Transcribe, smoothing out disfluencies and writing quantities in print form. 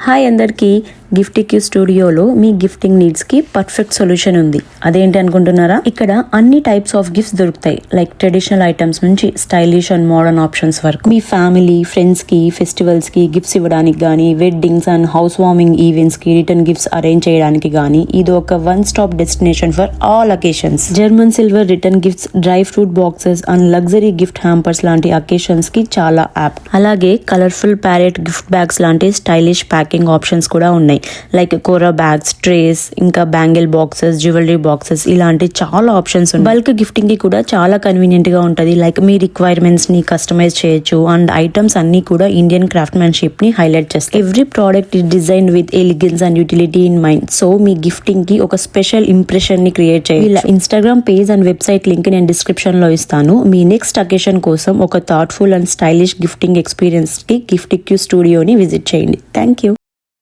Hi అందరికీ, గిఫ్టిక్యూ స్టూడియోలో మీ gifting needs కి పర్ఫెక్ట్ సొల్యూషన్ ఉంది. అదేంటి అనుకుంటున్నారా? ఇక్కడ అన్ని టైప్స్ ఆఫ్ గిఫ్ట్స్ దొరుకుతాయి. లైక్ ట్రెడిషనల్ ఐటమ్స్ నుంచి స్టైలిష్ అండ్ మోడర్న్ ఆప్షన్స్ వరకు. మీ ఫ్యామిలీ, ఫ్రెండ్స్ కి, ఫెస్టివల్స్ కి గిఫ్ట్స్ ఇవ్వడానికి గానీ, weddings and house warming events కి రిటర్న్ గిఫ్ట్స్ అరేంజ్ చేయడానికి గానీ ఇది ఒక one stop destination for all occasions. German silver return gifts, dry fruit boxes and luxury gift hampers లాంటి అకేషన్స్ కి చాలా యాప్. అలాగే కలర్ఫుల్ ప్యారెట్ గిఫ్ట్ బ్యాగ్స్ లాంటి స్టైలిష్ ప్యాకింగ్ ఆప్షన్స్ కూడా ఉన్నాయి. లైక్ కోరా బ్యాగ్స్, ట్రేస్, ఇంకా బ్యాంగిల్ బాక్సెస్, జ్యువెలరీ బాక్సెస్ ఇలాంటి చాలా ఆప్షన్స్ ఉన్నాయి. బల్క్ గిఫ్టింగ్ కి కూడా చాలా కన్వీనియంట్ గా ఉంటది. లైక్ మీ రిక్వైర్మెంట్స్ ని కస్టమైజ్ చేయొచ్చు అండ్ ఐటమ్స్ అన్ని కూడా ఇండియన్ క్రాఫ్ట్మెన్షిప్ ని హైలైట్ చేస్తాయి. Every product is design with elegance and utility in mind. So me gifting కి ఒక స్పెషల్ ఇంప్రెషన్ ని క్రియేట్ చేయాలి. ఇలా Instagram page and website link నేను డిస్క్రిప్షన్ లో ఇస్తాను. మీ నెక్స్ట్ అకేషన్ కోసం ఒక thoughtful and stylish gifting experience కి గిఫ్టిక్యూ స్టూడియోని విజిట్ చేయండి. Thank you.